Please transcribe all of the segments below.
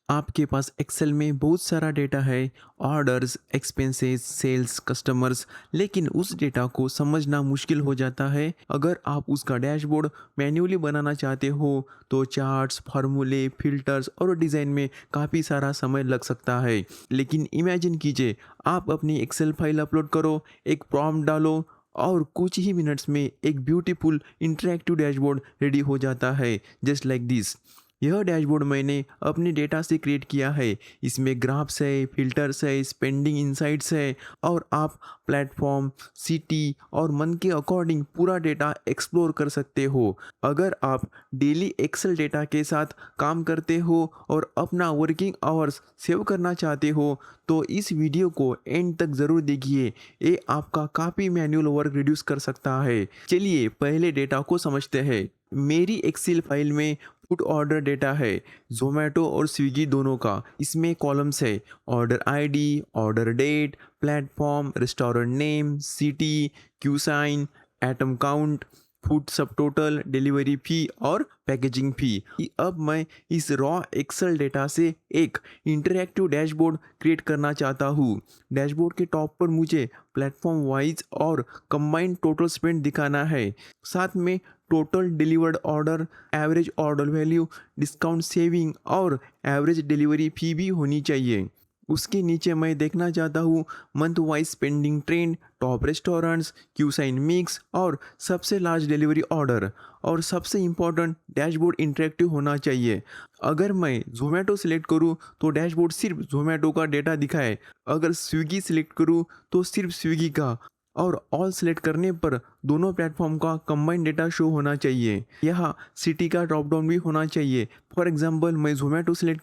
आपके पास एक्सेल में बहुत सारा डेटा है, ऑर्डर्स, एक्सपेंसेस, सेल्स, कस्टमर्स, लेकिन उस डेटा को समझना मुश्किल हो जाता है। अगर आप उसका डैशबोर्ड मैन्युअली बनाना चाहते हो तो चार्ट्स, फार्मूले, फिल्टर्स और डिज़ाइन में काफ़ी सारा समय लग सकता है। लेकिन इमेजिन कीजिए, आप अपनी एक्सेल फाइल अपलोड करो, एक प्रॉम्प्ट डालो और कुछ ही मिनट्स में एक ब्यूटीफुल इंटरैक्टिव डैशबोर्ड रेडी हो जाता है, जस्ट लाइक दिस। यह डैशबोर्ड मैंने अपने डेटा से क्रिएट किया है। इसमें ग्राफ्स है, फिल्टर्स है, स्पेंडिंग इनसाइट्स है और आप प्लेटफॉर्म, सिटी और मन के अकॉर्डिंग पूरा डेटा एक्सप्लोर कर सकते हो। अगर आप डेली एक्सेल डेटा के साथ काम करते हो और अपना वर्किंग आवर्स सेव करना चाहते हो तो इस वीडियो को एंड तक ज़रूर देखिए। ये आपका काफ़ी मैनुअल वर्क रिड्यूस कर सकता है। चलिए पहले डेटा को समझते हैं। मेरी एक्सेल फाइल में फूड ऑर्डर डेटा है, ज़ोमैटो और स्विगी दोनों का। इसमें कॉलम्स है, order ID, order date, platform, restaurant name, city, cuisine, item count, food subtotal, delivery fee और पैकेजिंग फी। अब मैं इस रॉ एक्सेल डेटा से एक इंटरैक्टिव डैशबोर्ड क्रिएट करना चाहता हूँ। डैशबोर्ड के टॉप पर मुझे प्लेटफॉर्म वाइज और कंबाइंड टोटल स्पेंड दिखाना है। साथ में total delivered order, average order value, discount saving और एवरेज डिलीवरी फी भी होनी चाहिए। उसके नीचे मैं देखना चाहता हूँ month wise spending trend, top restaurants, cuisine mix और सबसे लार्ज डिलीवरी ऑर्डर। और सबसे इम्पोर्टेंट, डैशबोर्ड इंटरेक्टिव होना चाहिए। अगर मैं जोमेटो सिलेक्ट करूँ तो डैशबोर्ड सिर्फ जोमेटो का डेटा दिखाए, अगर स्विगी सिलेक्ट करूँ तो सिर्फ स्विगी का, और ऑल सेलेक्ट करने पर दोनों प्लेटफॉर्म का कंबाइंड डेटा शो होना चाहिए। यहाँ सिटी का ड्रॉप डाउन भी होना चाहिए। फॉर एग्जांपल मैं जोमेटो सेलेक्ट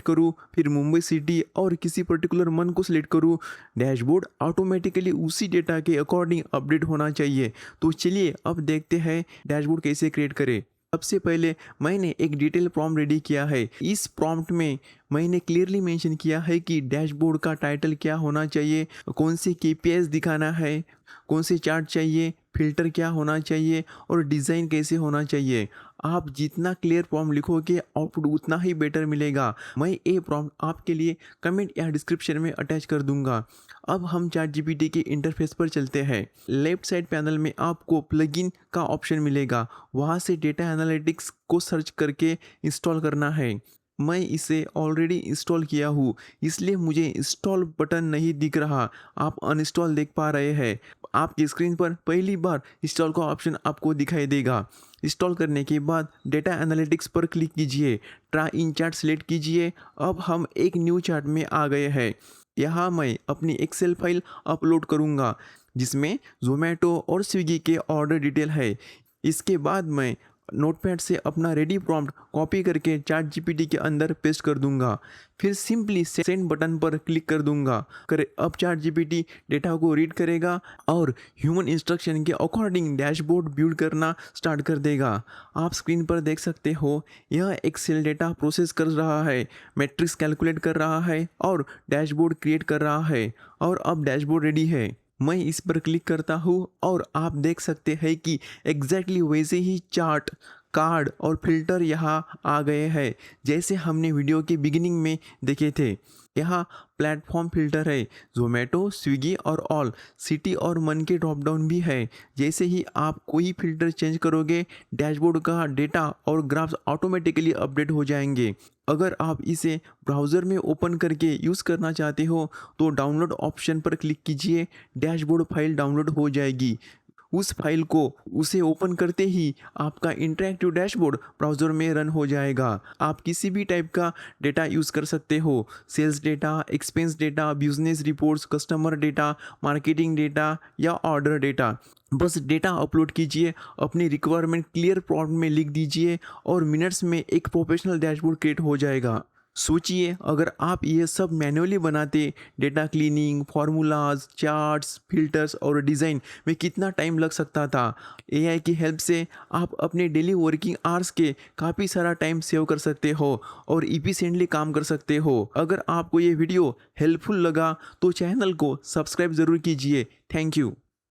करूँ फिर मुंबई सिटी और किसी पर्टिकुलर मंथ को सिलेक्ट करूँ, डैशबोर्ड ऑटोमेटिकली उसी डेटा के अकॉर्डिंग अपडेट होना चाहिए। तो चलिए अब देखते हैं डैशबोर्ड कैसे क्रिएट करें। सबसे पहले मैंने एक डिटेल प्रॉम्प्ट रेडी किया है। इस प्रॉम्प्ट में मैंने क्लियरली मेंशन किया है कि डैशबोर्ड का टाइटल क्या होना चाहिए, कौन से केपीआईज दिखाना है, कौन से चार्ट चाहिए, फिल्टर क्या होना चाहिए और डिज़ाइन कैसे होना चाहिए। आप जितना क्लियर प्रॉम्प्ट लिखोगे आउटपुट उतना ही बेटर मिलेगा। मैं ये प्रॉम्प्ट आपके लिए कमेंट या डिस्क्रिप्शन में अटैच कर दूंगा। अब हम चैट जीपीटी के इंटरफेस पर चलते हैं। लेफ्ट साइड पैनल में आपको प्लगइन का ऑप्शन मिलेगा, वहाँ से डेटा एनालिटिक्स को सर्च करके इंस्टॉल करना है। मैं इसे ऑलरेडी इंस्टॉल किया हूँ, इसलिए मुझे इंस्टॉल बटन नहीं दिख रहा। आप अनइंस्टॉल देख पा रहे हैं। आपकी स्क्रीन पर पहली बार इंस्टॉल का ऑप्शन आपको दिखाई देगा। इंस्टॉल करने के बाद डेटा एनालिटिक्स पर क्लिक कीजिए, ट्राई इन चार्ट सेलेक्ट कीजिए। अब हम एक न्यू चार्ट में आ गए हैं। यहाँ मैं अपनी एक्सेल फाइल अपलोड करूँगा जिसमें जोमेटो और स्विगी के ऑर्डर डिटेल है। इसके बाद मैं नोटपैड से अपना रेडी प्रॉम्प्ट कॉपी करके चैट जीपीटी के अंदर पेस्ट कर दूंगा। फिर सिंपली सेंड बटन पर क्लिक कर दूंगा। अब चैट जीपीटी डेटा को रीड करेगा और ह्यूमन इंस्ट्रक्शन के अकॉर्डिंग डैशबोर्ड बिल्ड करना स्टार्ट कर देगा। आप स्क्रीन पर देख सकते हो, यह एक्सेल डेटा प्रोसेस कर रहा है, मैट्रिक्स कैलकुलेट कर रहा है और डैशबोर्ड क्रिएट कर रहा है। और अब डैशबोर्ड रेडी है। मैं इस पर क्लिक करता हूँ और आप देख सकते हैं कि एग्जैक्टली वैसे ही चार्ट, कार्ड और फिल्टर यहाँ आ गए हैं जैसे हमने वीडियो के बिगिनिंग में देखे थे। यहाँ प्लेटफॉर्म फिल्टर है, जोमेटो, स्विगी और ऑल, सिटी और मन के ड्रॉप डाउन भी है। जैसे ही आप कोई फिल्टर चेंज करोगे डैशबोर्ड का डेटा और ग्राफ्स ऑटोमेटिकली अपडेट हो जाएंगे। अगर आप इसे ब्राउज़र में ओपन करके यूज़ करना चाहते हो तो डाउनलोड ऑप्शन पर क्लिक कीजिए, डैशबोर्ड फाइल डाउनलोड हो जाएगी। उस फाइल को उसे ओपन करते ही आपका इंटरैक्टिव डैशबोर्ड ब्राउज़र में रन हो जाएगा। आप किसी भी टाइप का डेटा यूज़ कर सकते हो, sales data, expense data, business reports, customer data, marketing data या ऑर्डर डेटा। बस डेटा अपलोड कीजिए, अपनी रिक्वायरमेंट क्लियर प्रॉम्प्ट में लिख दीजिए और मिनट्स में एक प्रोफेशनल डैशबोर्ड क्रिएट हो जाएगा। सोचिए अगर आप ये सब मैन्युअली बनाते, data cleaning, formulas, charts, filters और डिज़ाइन में कितना टाइम लग सकता था। एआई की हेल्प से आप अपने डेली वर्किंग आवर्स के काफ़ी सारा टाइम सेव कर सकते हो और इफिशिएंटली काम कर सकते हो। अगर आपको ये वीडियो हेल्पफुल लगा तो चैनल को सब्सक्राइब ज़रूर कीजिए। Thank you.